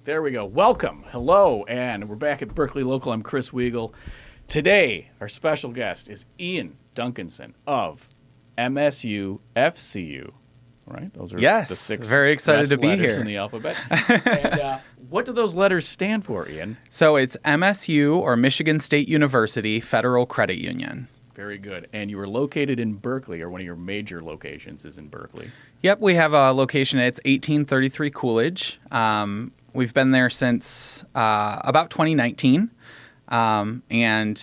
There we go. Welcome. Hello. And we're back at Berkley Local. I'm Chris Weigel. Today, our special guest is Ian Duncanson of MSUFCU. Right? Those are the six very excited to be letters here in the alphabet. And what do those letters stand for, Ian? So it's MSU, or Michigan State University Federal Credit Union. Very good. And you are located in Berkley, or one of your major locations is in Berkley. Yep, we have a location. It's 1833 Coolidge. We've been there since about 2019. And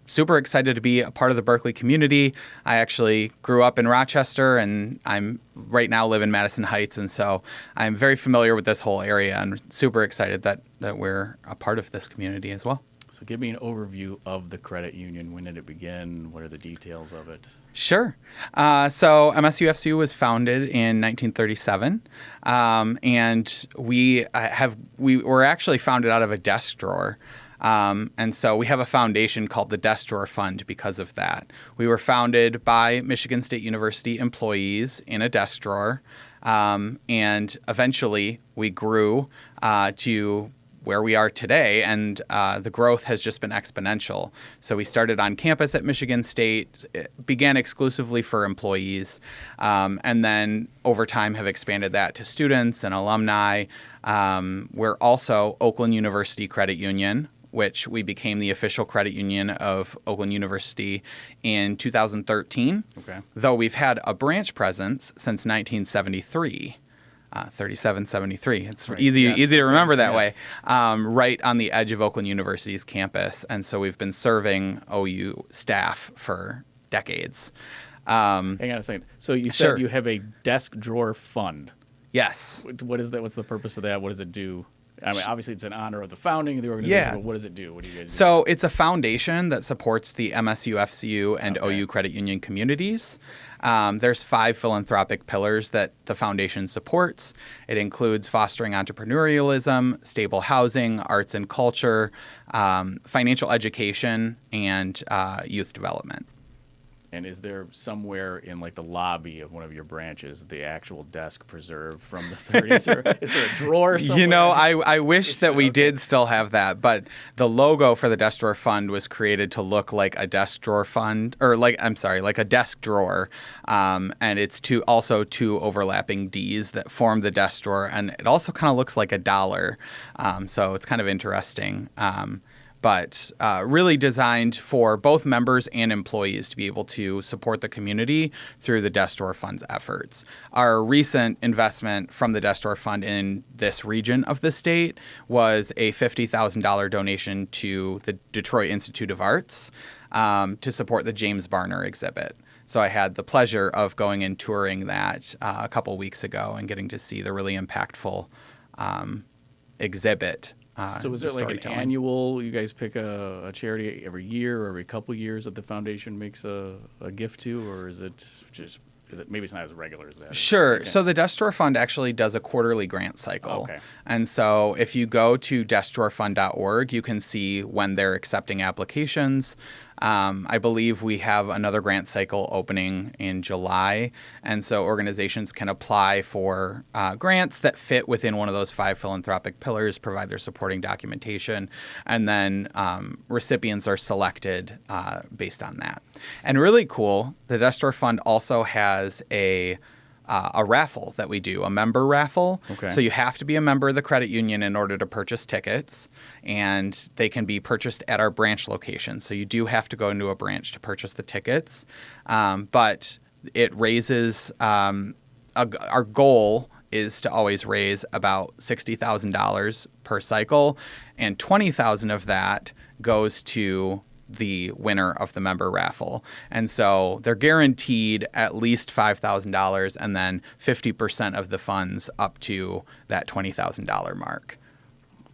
super excited to be a part of the Berkley community. I actually grew up in Rochester, and I'm right now live in Madison Heights, and so I'm very familiar with this whole area and super excited that we're a part of this community as well. So give me an overview of the credit union. When did it begin? What are the details of it? Sure. So MSUFCU was founded in 1937, and we were actually founded out of a desk drawer. And so we have a foundation called the Desk Drawer Fund because of that. We were founded by Michigan State University employees in a desk drawer, and eventually we grew to where we are today, and the growth has just been exponential. So we started on campus at Michigan State, began exclusively for employees, and then over time have expanded that to students and alumni. We're also Oakland University Credit Union, which we became the official credit union of Oakland University in 2013, though we've had a branch presence since 1973. 3773. It's right. easy to remember that yes. way. Right on the edge of Oakland University's campus, and so we've been serving OU staff for decades. Hang on a second. So you said you have a desk drawer fund. Yes. What is that? What's the purpose of that? What does it do? I mean, obviously, it's in honor of the founding of the organization. Yeah. But what does it do? What do you guys do? So it's a foundation that supports the MSUFCU and OU credit union communities. There's 5 philanthropic pillars that the foundation supports. It includes fostering entrepreneurialism, stable housing, arts and culture, financial education, and youth development. And is there somewhere in like the lobby of one of your branches the actual desk preserved from the 30s? Or is there a drawer somewhere? You know, I wish that we did still have that, but the logo for the Desk Drawer Fund was created to look like a desk drawer fund, or like a desk drawer. And it's also two overlapping D's that form the desk drawer, and it also kind of looks like a dollar. So it's kind of interesting. But really designed for both members and employees to be able to support the community through the Desk Drawer Fund's efforts. Our recent investment from the Desk Drawer Fund in this region of the state was a $50,000 donation to the Detroit Institute of Arts to support the James Barner exhibit. So I had the pleasure of going and touring that a couple weeks ago and getting to see the really impactful exhibit. So is there like an annual, you guys pick a charity every year or every couple of years that the foundation makes a gift to, or is it maybe it's not as regular as that? Sure. Okay. So the Desk Drawer Fund actually does a quarterly grant cycle. Okay. And so if you go to deskdrawerfund.org, you can see when they're accepting applications. I believe we have another grant cycle opening in July, and so organizations can apply for grants that fit within one of those 5 philanthropic pillars, provide their supporting documentation, and then recipients are selected based on that. And really cool, the Desk Drawer Fund also has a raffle that we do, a member raffle. Okay. So you have to be a member of the credit union in order to purchase tickets, and they can be purchased at our branch location. So you do have to go into a branch to purchase the tickets, but it raises our goal is to always raise about $60,000 per cycle, and $20,000 of that goes to the winner of the member raffle. And so they're guaranteed at least $5,000 and then 50% of the funds up to that $20,000 mark.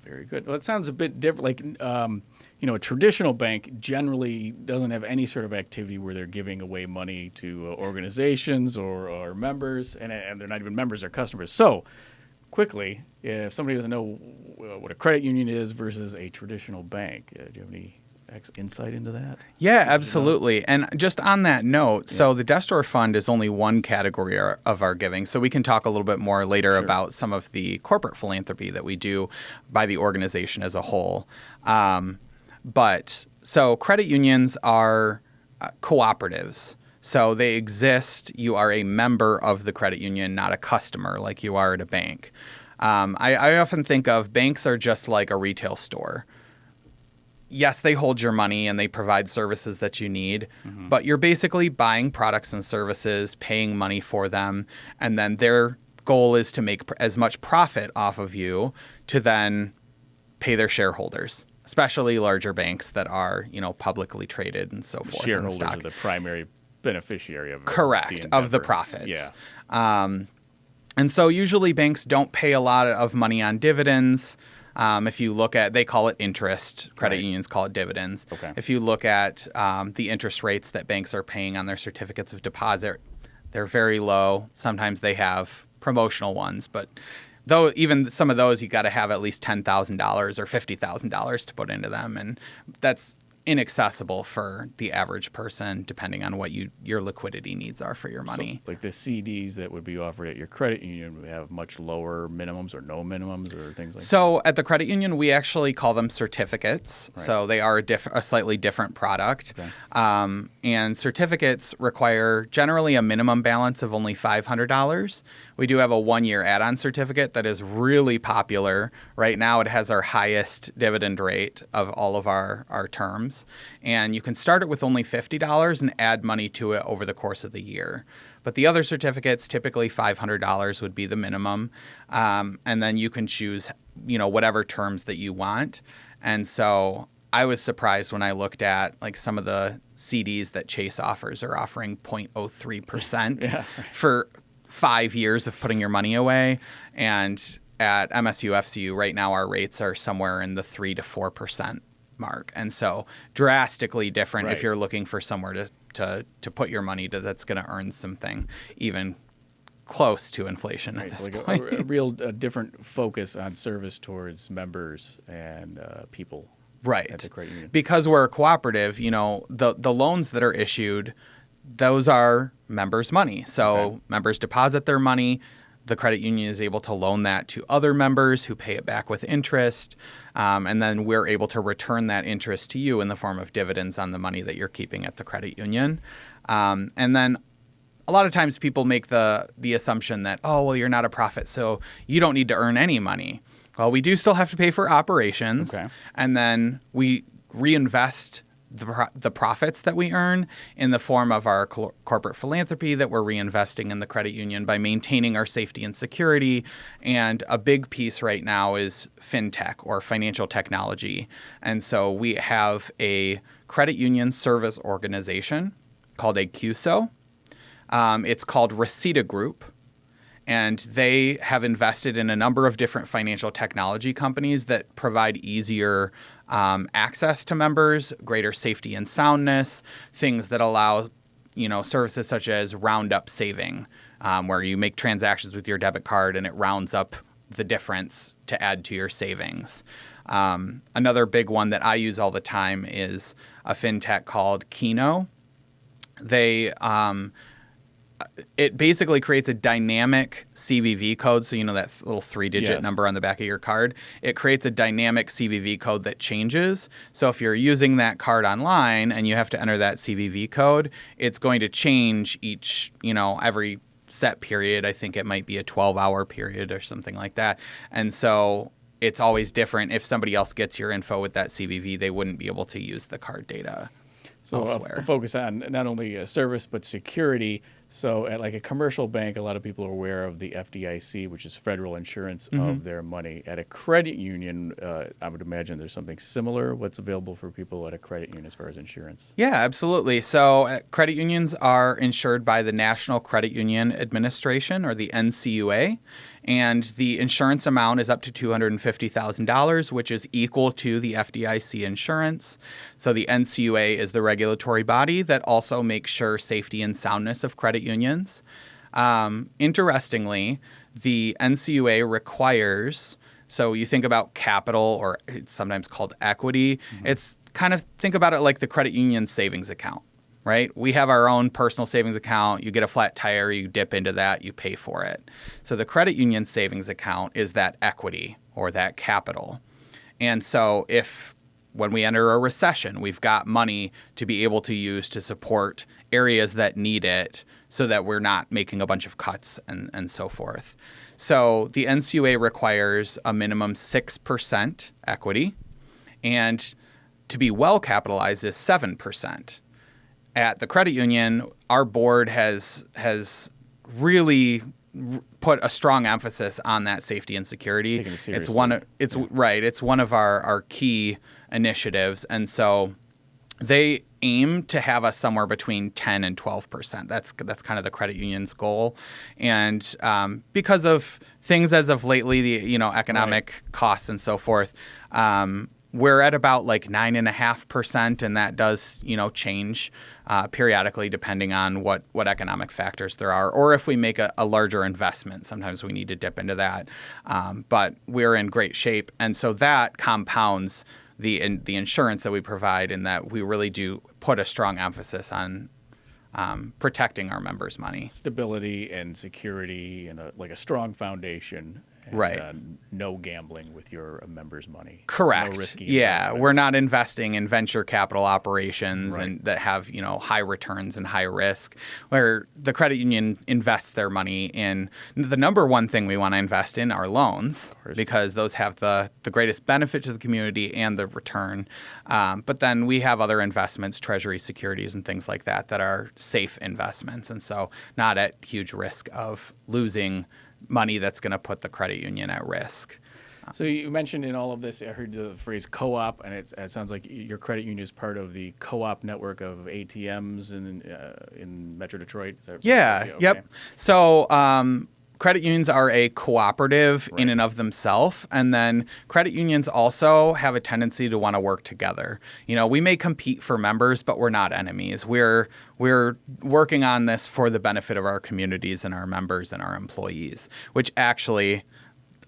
Very good. Well, it sounds a bit different. Like, a traditional bank generally doesn't have any sort of activity where they're giving away money to organizations or members, and they're not even members, they're customers. So, quickly, if somebody doesn't know what a credit union is versus a traditional bank, do you have any insight into that? Yeah, absolutely. And just on that note, so the desk drawer fund is only one category of our giving. So we can talk a little bit more later about some of the corporate philanthropy that we do by the organization as a whole. But so credit unions are cooperatives. So they exist. You are a member of the credit union, not a customer like you are at a bank. I often think of banks are just like a retail store. Yes, they hold your money and they provide services that you need, but you're basically buying products and services, paying money for them, and then their goal is to make as much profit off of you to then pay their shareholders, especially larger banks that are, publicly traded and so forth. Shareholders are the primary beneficiary of correct of the profits. Yeah. And so usually banks don't pay a lot of money on dividends. If you look at, they call it interest. Credit unions call it dividends. Okay. If you look at the interest rates that banks are paying on their certificates of deposit, they're very low. Sometimes they have promotional ones, but though even some of those, you got to have at least $10,000 or $50,000 to put into them, and that's inaccessible for the average person, depending on what your liquidity needs are for your money. So, like the CDs that would be offered at your credit union would have much lower minimums or no minimums or things like that? So at the credit union, we actually call them certificates. Right. So they are a slightly different product. Okay. And certificates require generally a minimum balance of only $500. We do have a 1-year add-on certificate that is really popular. Right now, it has our highest dividend rate of all of our terms. And you can start it with only $50 and add money to it over the course of the year. But the other certificates, typically $500 would be the minimum. And then you can choose, whatever terms that you want. And so I was surprised when I looked at like some of the CDs that Chase offers are offering 0.03% for 5 years of putting your money away. And at MSUFCU right now, our rates are somewhere in the 3 to 4% mark. And so drastically different if you're looking for somewhere to put your money that's going to earn something even close to inflation at this like point. a real different focus on service towards members and people at the credit union. Because we're a cooperative, the loans that are issued, those are members' money. So members deposit their money. The credit union is able to loan that to other members who pay it back with interest. And then we're able to return that interest to you in the form of dividends on the money that you're keeping at the credit union. And then a lot of times people make the assumption that, you're not a profit, so you don't need to earn any money. Well, we do still have to pay for operations. Okay. And then we reinvest the profits that we earn in the form of our corporate philanthropy that we're reinvesting in the credit union by maintaining our safety and security. And a big piece right now is fintech or financial technology. And so we have a credit union service organization called a CUSO. It's called Reseda Group. And they have invested in a number of different financial technology companies that provide easier access to members, greater safety and soundness, things that allow, services such as round-up saving, where you make transactions with your debit card and it rounds up the difference to add to your savings. Another big one that I use all the time is a fintech called Keno. It basically creates a dynamic CVV code. So, that little 3-digit number on the back of your card. It creates a dynamic CVV code that changes. So if you're using that card online and you have to enter that CVV code, it's going to change every set period. I think it might be a 12-hour period or something like that. And so it's always different. If somebody else gets your info with that CVV, they wouldn't be able to use the card data elsewhere. A focus on not only service but security. So at like a commercial bank, a lot of people are aware of the FDIC, which is federal insurance of their money. At a credit union, I would imagine there's something similar. What's available for people at a credit union as far as insurance? Yeah, absolutely. So credit unions are insured by the National Credit Union Administration, or the NCUA. And the insurance amount is up to $250,000, which is equal to the FDIC insurance. So the NCUA is the regulatory body that also makes sure safety and soundness of credit unions. Interestingly, the NCUA requires So you think about capital, or it's sometimes called equity. It's kind of, think about it like the credit union savings account, right? We have our own personal savings account. You get a flat tire, you dip into that, you pay for it. So the credit union savings account is that equity or that capital. And so when we enter a recession, we've got money to be able to use to support areas that need it so that we're not making a bunch of cuts and so forth. So the NCUA requires a minimum 6% equity, and to be well capitalized is 7%. At the credit union, our board has really put a strong emphasis on that safety and security. Taking it seriously. It's one of our key initiatives, and so they aim to have us somewhere between 10 and 12%. That's kind of the credit union's goal, and because of things as of lately, the economic costs and so forth, we're at about like 9.5%, and that does change periodically depending on what economic factors there are, or if we make a larger investment, sometimes we need to dip into that. But we're in great shape, and so that compounds the insurance that we provide, in that we really do put a strong emphasis on protecting our members' money. Stability and security and a strong foundation. And, Right. No gambling with your members' money. Correct. No risky Yeah, investments. we're not investing in venture capital operations Right. and that have high returns and high risk. Where the credit union invests their money in, the number one thing we want to invest in are loans, because those have the greatest benefit to the community and the return. But then we have other investments, treasury securities and things like that are safe investments, and so not at huge risk of losing money that's going to put the credit union at risk. So you mentioned in all of this, I heard the phrase co-op, and it sounds like your credit union is part of the co-op network of ATMs in Metro Detroit. Is that Yeah. okay. Yep. So credit unions are a cooperative in and of themselves, and then credit unions also have a tendency to want to work together. We may compete for members, but we're not enemies. We're working on this for the benefit of our communities and our members and our employees, which actually,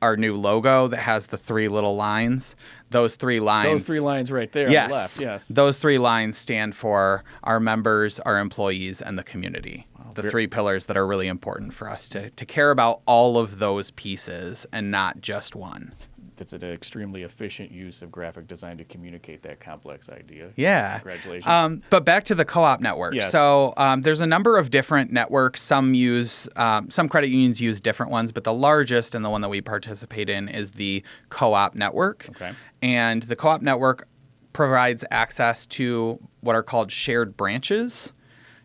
our new logo that has the three little lines, those three lines right there yes, on the left. Yes. those three lines stand for our members, our employees, and the community. The three pillars that are really important for us to care about all of those pieces and not just one. That's an extremely efficient use of graphic design to communicate that complex idea. Yeah. Congratulations. But back to the co-op network. Yes. So there's a number of different networks. Some credit unions use different ones, but the largest and the one that we participate in is the co-op network. Okay. And the co-op network provides access to what are called shared branches.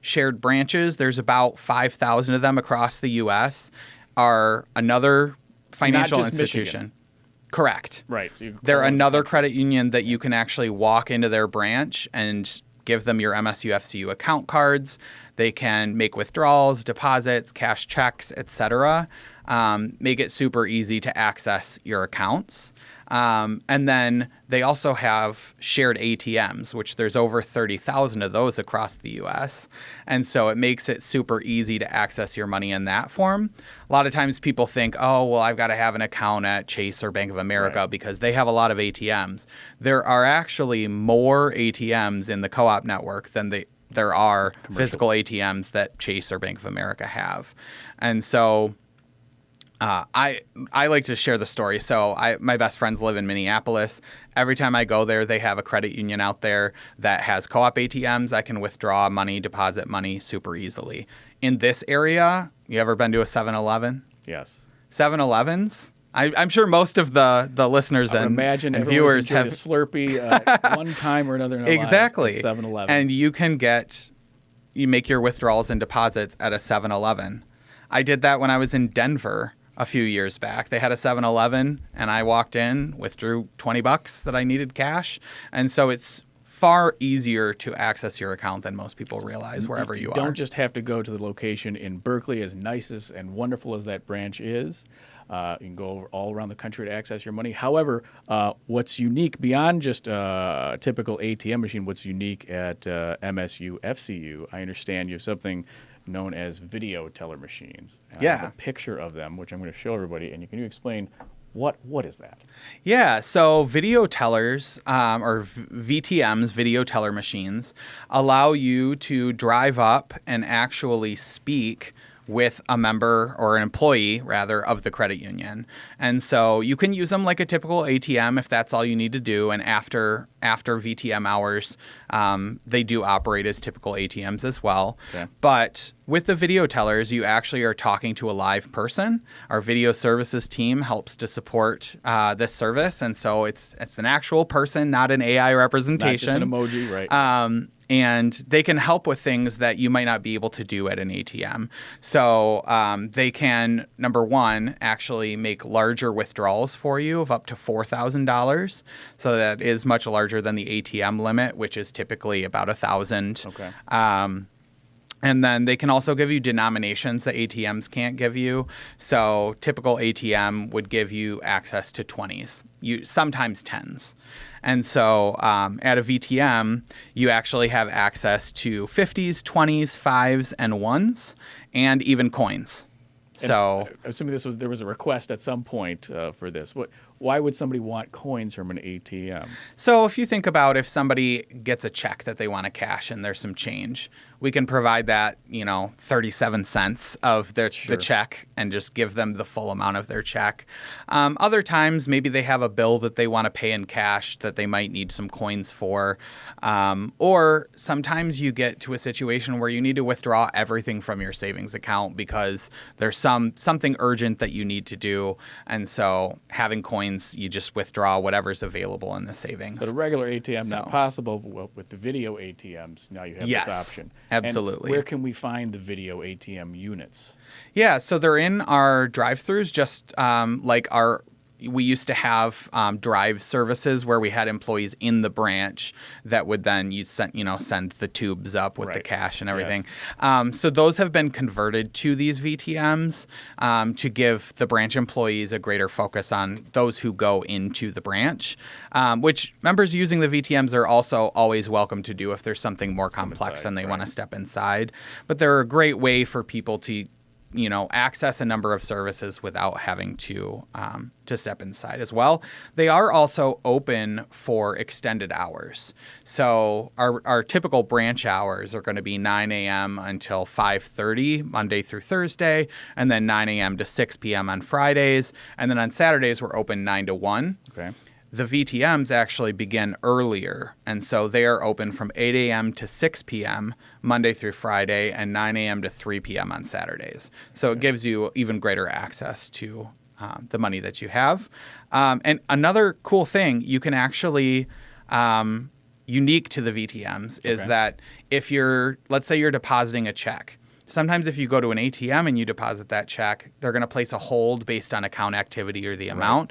Shared branches, there's about 5,000 of them across the U.S., are another financial not just institution. Michigan. Correct. Right. So They're another credit union that you can actually walk into their branch and give them your MSUFCU account cards. They can make withdrawals, deposits, cash checks, etc. Make it super easy to access your accounts. And then they also have shared ATMs, which there's over 30,000 of those across the U.S. And so it makes it super easy to access your money in that form. A lot of times people think, oh, well, I've got to have an account at Chase or Bank of America because they have a lot of ATMs. There are actually more ATMs in the co-op network than there are physical ATMs that Chase or Bank of America have. And so I like to share the story. So my best friends live in Minneapolis. Every time I go there, they have a credit union out there that has co-op ATMs. I can withdraw money, deposit money super easily. In this area, you ever been to a 7-Eleven? Yes. 7-Elevens? I'm sure most of the listeners and viewers have a Slurpee one time or another in their exactly lives at 7-Eleven. And you make your withdrawals and deposits at a 7-Eleven. I did that when I was in Denver a few years back. They had a 7-Eleven, and I walked in, withdrew $20 that I needed cash. And so it's far easier to access your account than most people realize wherever you are. You don't just have to go to the location in Berkeley, as nice and wonderful as that branch is. You can go all around the country to access your money. However, what's unique beyond just a typical ATM machine, what's unique at MSUFCU, I understand you have something known as video teller machines. And I have a picture of them, which I'm going to show everybody. And can you explain What is that? Yeah, so video tellers or VTMs, video teller machines, allow you to drive up and actually speak with a member or an employee, rather, of the credit union. And so you can use them like a typical ATM if that's all you need to do. And after VTM hours, they do operate as typical ATMs as well. Okay. But with the video tellers, you actually are talking to a live person. Our video services team helps to support this service. And so it's an actual person, not an AI representation. Not just an emoji, right? And they can help with things that you might not be able to do at an ATM. So they can, number one, actually make larger withdrawals for you of up to $4,000. So that is much larger than the ATM limit, which is typically about $1,000. Okay. And then they can also give you denominations that ATMs can't give you. So typical ATM would give you access to 20s, sometimes 10s. And so at a VTM, you actually have access to 50s, 20s, 5s, and 1s, and even coins. So I'm assuming there was a request at some point for this. Why would somebody want coins from an ATM? So if you think about if somebody gets a check that they want to cash and there's some change, we can provide that, 37 cents of the check and just give them the full amount of their check. Other times, maybe they have a bill that they want to pay in cash that they might need some coins for. Or sometimes you get to a situation where you need to withdraw everything from your savings account because there's something urgent that you need to do. And so having coins, you just withdraw whatever's available in the savings. So the regular ATM not possible, but with the video ATMs, now you have this option. Absolutely. And where can we find the video ATM units? Yeah, so they're in our drive-thrus, just like we used to have drive services where we had employees in the branch that would then send the tubes up with the cash and everything. Yes. So those have been converted to these VTMs to give the branch employees a greater focus on those who go into the branch, which members using the VTMs are also always welcome to do if there's something more complex and they want to step inside. But they're a great way for people to access a number of services without having to step inside as well. They are also open for extended hours. So our typical branch hours are going to be 9 a.m. until 5:30 Monday through Thursday, and then 9 a.m. to 6 p.m. on Fridays. And then on Saturdays, we're open 9 to 1. Okay. The VTMs actually begin earlier, and so they are open from 8 a.m. to 6 p.m. Monday through Friday and 9 a.m. to 3 p.m. on Saturdays. So it gives you even greater access to the money that you have. And another cool thing you can actually, unique to the VTMs, is that if let's say you're depositing a check. Sometimes if you go to an ATM and you deposit that check, they're going to place a hold based on account activity or the amount.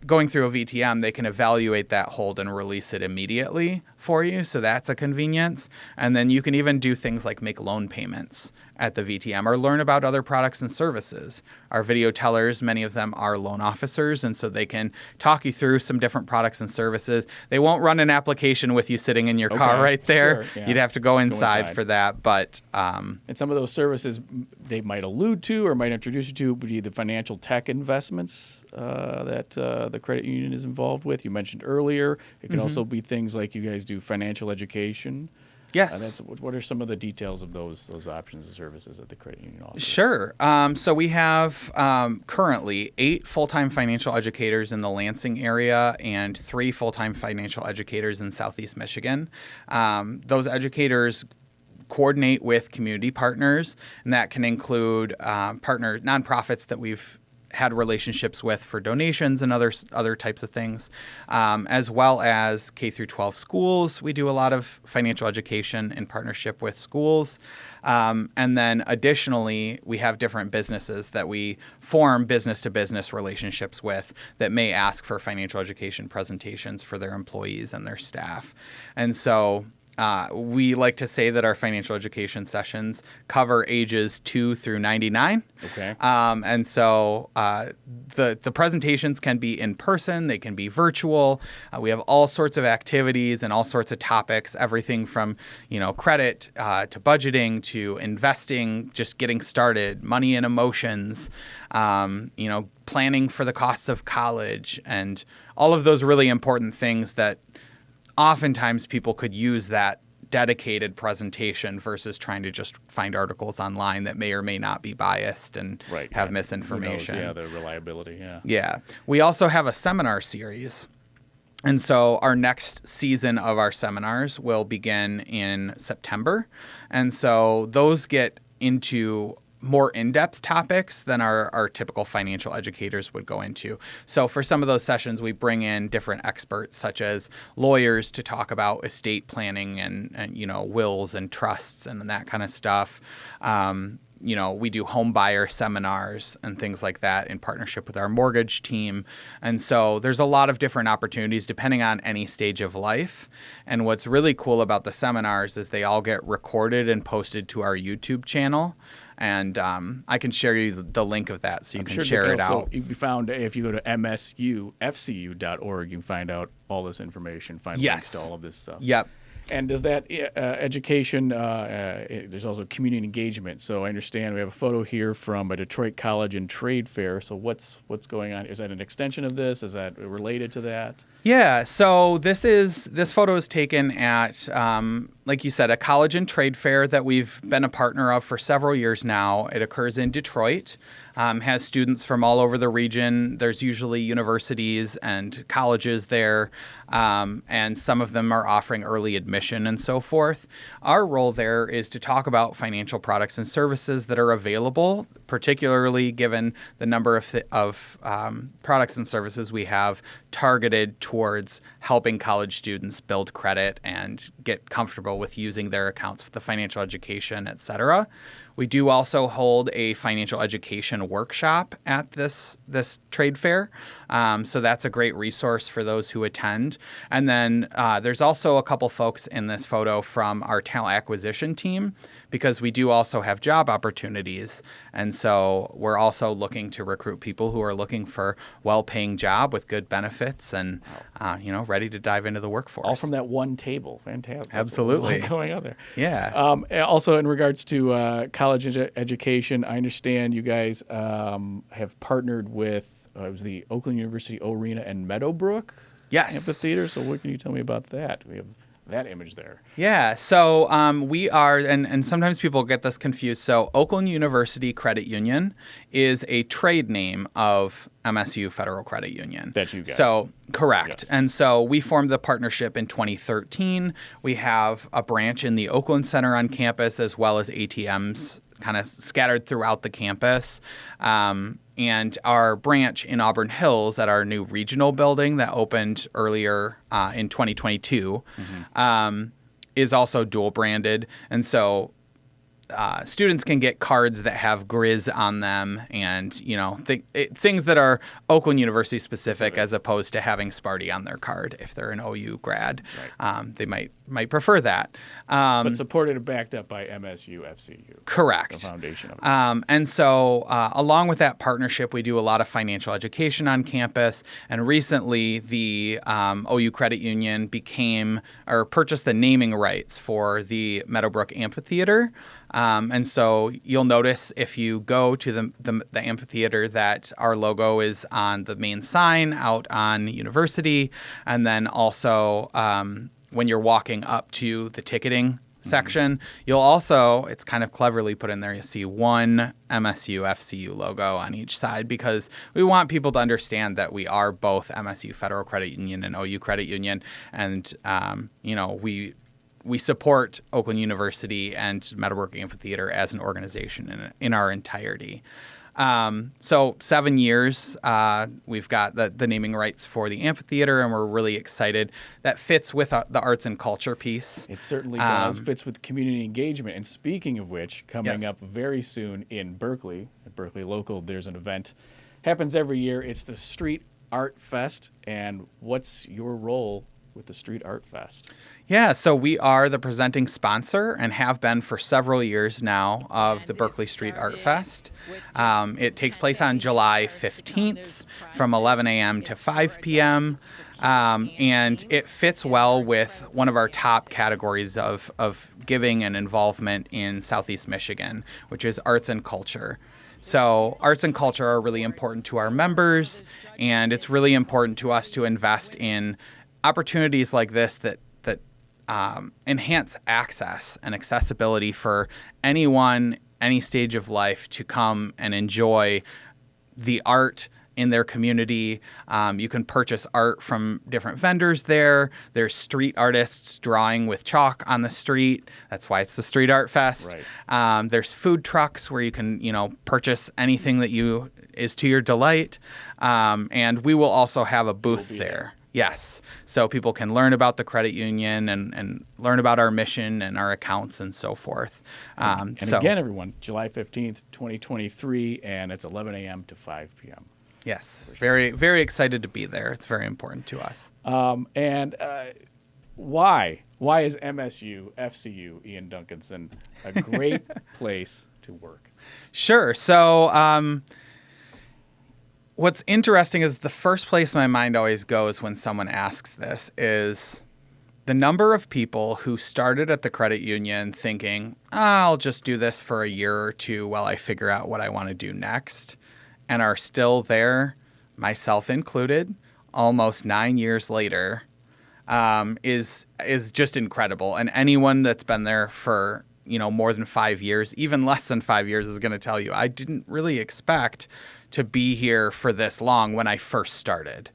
Going through a VTM, they can evaluate that hold and release it immediately for you. So that's a convenience. And then you can even do things like make loan payments at the VTM or learn about other products and services. Our video tellers, many of them are loan officers, and so they can talk you through some different products and services. They won't run an application with you sitting in your car right there. Sure, yeah. You'd have to go inside for that. But and some of those services they might allude to or might introduce you to would be the financial tech investments that the credit union is involved with. You mentioned earlier. It can also be things like you guys do financial education. Yes. What are some of the details of those options and services that the credit union offers? Sure. So we have currently 8 full-time financial educators in the Lansing area and 3 full-time financial educators in Southeast Michigan. Those educators coordinate with community partners, and that can include partner nonprofits that we've had relationships with for donations and other types of things, as well as K through 12 schools. We do a lot of financial education in partnership with schools. And then additionally, we have different businesses that we form business-to-business relationships with that may ask for financial education presentations for their employees and their staff. And so we like to say that our financial education sessions cover ages 2 through 99. Okay. And so the presentations can be in person, they can be virtual. We have all sorts of activities and all sorts of topics, everything from, credit to budgeting to investing, just getting started, money and emotions, planning for the costs of college, and all of those really important things that oftentimes people could use that dedicated presentation versus trying to just find articles online that may or may not be biased and have misinformation. Who knows? Yeah, the reliability. Yeah. Yeah. We also have a seminar series. And so our next season of our seminars will begin in September. And so those get into more in-depth topics than our typical financial educators would go into. So for some of those sessions, we bring in different experts, such as lawyers, to talk about estate planning and wills and trusts and that kind of stuff. We do home buyer seminars and things like that in partnership with our mortgage team. And so there's a lot of different opportunities depending on any stage of life. And what's really cool about the seminars is they all get recorded and posted to our YouTube channel. And I can share you the link of that so you can share it out. You can be found if you go to MSUFCU.org, you can find out all this information, find links to all of this stuff. Yep. And does that education, there's also community engagement. So I understand we have a photo here from a Detroit College and Trade Fair. So what's going on? Is that an extension of this? Is that related to that? Yeah, so this photo is taken at, like you said, a college and trade fair that we've been a partner of for several years now. It occurs in Detroit, has students from all over the region. There's usually universities and colleges there, and some of them are offering early admission and so forth. Our role there is to talk about financial products and services that are available, particularly given the number of products and services we have targeted towards helping college students build credit and get comfortable with using their accounts for the financial education, et cetera. We do also hold a financial education workshop at this trade fair. So that's a great resource for those who attend. And then there's also a couple folks in this photo from our talent acquisition team, because we do also have job opportunities. And so we're also looking to recruit people who are looking for well-paying job with good benefits and, ready to dive into the workforce. All from that one table. Fantastic. Absolutely. That's going on there. Yeah. Also, in regards to college education, I understand you guys have partnered with it was the Oakland University Arena and Meadowbrook Amphitheater. So what can you tell me about that? We have that image there. Yeah, so we are, and sometimes people get this confused. So Oakland University Credit Union is a trade name of MSU Federal Credit Union. That you guys. So correct. Yes. And so we formed the partnership in 2013. We have a branch in the Oakland Center on campus, as well as ATMs kind of scattered throughout the campus. And our branch in Auburn Hills at our new regional building that opened earlier in 2022 is also dual branded. And so students can get cards that have Grizz on them and, things that are Oakland University specific as opposed to having Sparty on their card. If they're an OU grad, they might prefer that. But supported and backed up by MSUFCU. Correct. The foundation of it. And so along with that partnership, we do a lot of financial education on campus. And recently, the OU Credit Union purchased the naming rights for the Meadowbrook Amphitheater. And so you'll notice if you go to the amphitheater that our logo is on the main sign out on University. And then also when you're walking up to the ticketing section, you'll also, it's kind of cleverly put in there, you'll see one MSU FCU logo on each side, because we want people to understand that we are both MSU Federal Credit Union and OU Credit Union. And, we support Oakland University and Meadowbrook Amphitheater as an organization in our entirety. So 7 years, we've got the naming rights for the amphitheater, and we're really excited. That fits with the arts and culture piece. It certainly does. Fits with community engagement. And speaking of which, coming up very soon in Berkley, at Berkley Local, there's an event. Happens every year. It's the Street Art Fest. And what's your role with the Street Art Fest? Yeah, so we are the presenting sponsor and have been for several years now of the Berkley Street Art Fest. It takes place on July 15th from 11 a.m. to 5 p.m. And it fits well with one of our top categories of giving and involvement in Southeast Michigan, which is arts and culture. So arts and culture are really important to our members, and it's really important to us to invest in opportunities like this that enhance access and accessibility for anyone, any stage of life to come and enjoy the art in their community. You can purchase art from different vendors there. There's street artists drawing with chalk on the street. That's why it's the Street Art Fest. Right. There's food trucks where you can, purchase anything that is to your delight. And we will also have a booth there. Yes. So people can learn about the credit union and learn about our mission and our accounts and so forth. And again, everyone, July 15th, 2023, and it's 11 a.m. to 5 p.m. Yes. Very, very excited to be there. It's very important to us. Why is MSUFCU, Ian Duncanson, a great place to work? Sure. So what's interesting is the first place my mind always goes when someone asks this is the number of people who started at the credit union thinking, I'll just do this for a year or two while I figure out what I want to do next, and are still there, myself included, almost 9 years later, is just incredible. And anyone that's been there for more than 5 years, even less than 5 years, is going to tell you, I didn't really expect to be here for this long when I first started.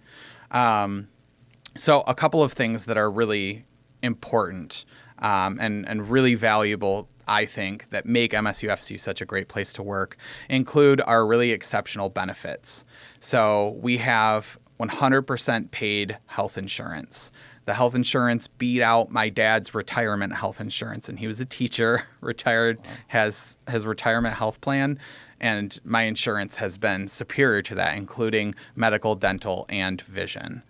So a couple of things that are really important and really valuable, I think, that make MSUFCU such a great place to work include our really exceptional benefits. So we have 100% paid health insurance. The health insurance beat out my dad's retirement health insurance, and he was a teacher, retired, has his retirement health plan, and my insurance has been superior to that, including medical, dental, and vision.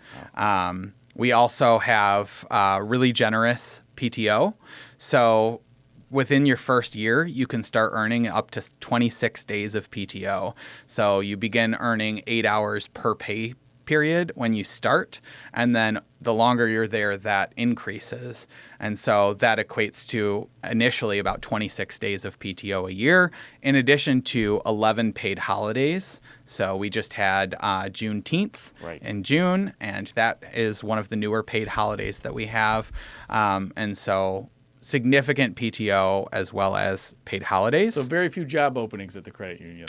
We also have really generous PTO. So within your first year, you can start earning up to 26 days of PTO. So you begin earning 8 hours per pay period when you start, and then the longer you're there, that increases. And so that equates to initially about 26 days of PTO a year, in addition to 11 paid holidays. So we just had Juneteenth in June, and that is one of the newer paid holidays that we have. And so significant PTO as well as paid holidays. So very few job openings at the credit union.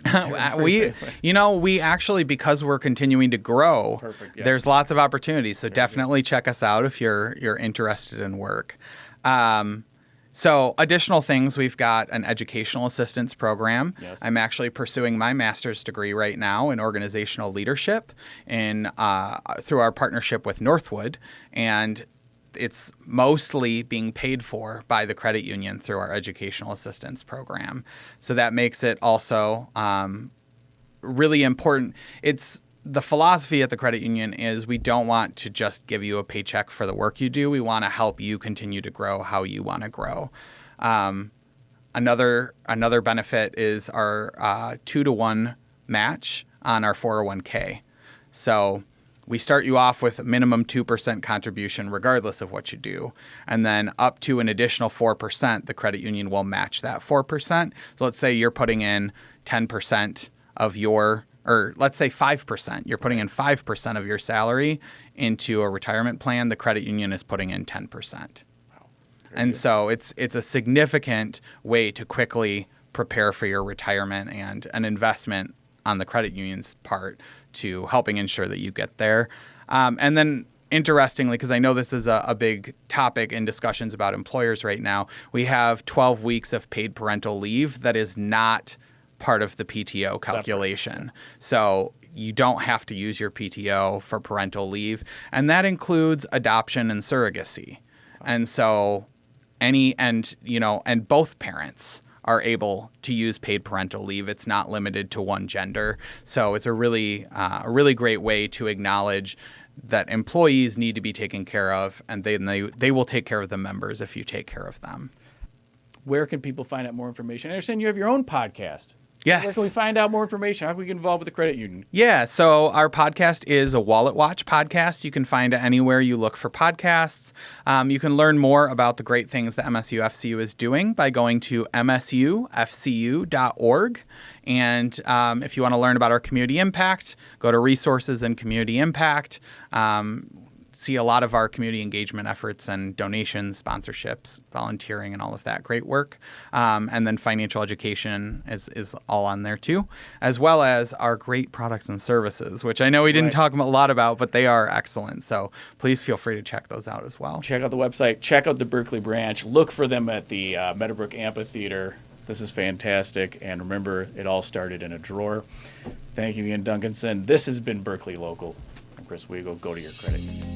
We actually, because we're continuing to grow, there's lots of opportunities. So definitely check us out if you're interested in work. So additional things, we've got an educational assistance program. Yes. I'm actually pursuing my master's degree right now in organizational leadership through our partnership with Northwood, and it's mostly being paid for by the credit union through our educational assistance program. So that makes it also really important. It's the philosophy at the credit union is we don't want to just give you a paycheck for the work you do. We want to help you continue to grow how you want to grow. Another benefit is our 2-to-1 match on our 401k. So we start you off with a minimum 2% contribution regardless of what you do. And then up to an additional 4%, the credit union will match that 4%. So let's say you're putting in 10% of or let's say 5%. You're putting in 5% of your salary into a retirement plan. The credit union is putting in 10%. Wow. And so it's a significant way to quickly prepare for your retirement and an investment on the credit union's part to helping ensure that you get there. And then interestingly, because I know this is a big topic in discussions about employers right now, we have 12 weeks of paid parental leave that is not part of the PTO calculation. So you don't have to use your PTO for parental leave. And that includes adoption and surrogacy. And so and both parents are able to use paid parental leave. It's not limited to one gender. So it's a really great way to acknowledge that employees need to be taken care of, and they will take care of the members if you take care of them. Where can people find out more information? I understand you have your own podcast. Yes. Where can we find out more information? How can we get involved with the credit union? Yeah, so our podcast is a Wallet Watch podcast. You can find it anywhere you look for podcasts. You can learn more about the great things that MSUFCU is doing by going to msufcu.org. And if you want to learn about our community impact, go to resources and community impact. See a lot of our community engagement efforts and donations, sponsorships, volunteering, and all of that great work. And then financial education is all on there too, as well as our great products and services, which I know we didn't talk a lot about, but they are excellent. So please feel free to check those out as well. Check out the website. Check out the Berkley branch. Look for them at the Meadowbrook Amphitheater. This is fantastic. And remember, it all started in a drawer. Thank you, Ian Duncanson. This has been Berkley Local. I'm Chris Weigel. Go to your credit union.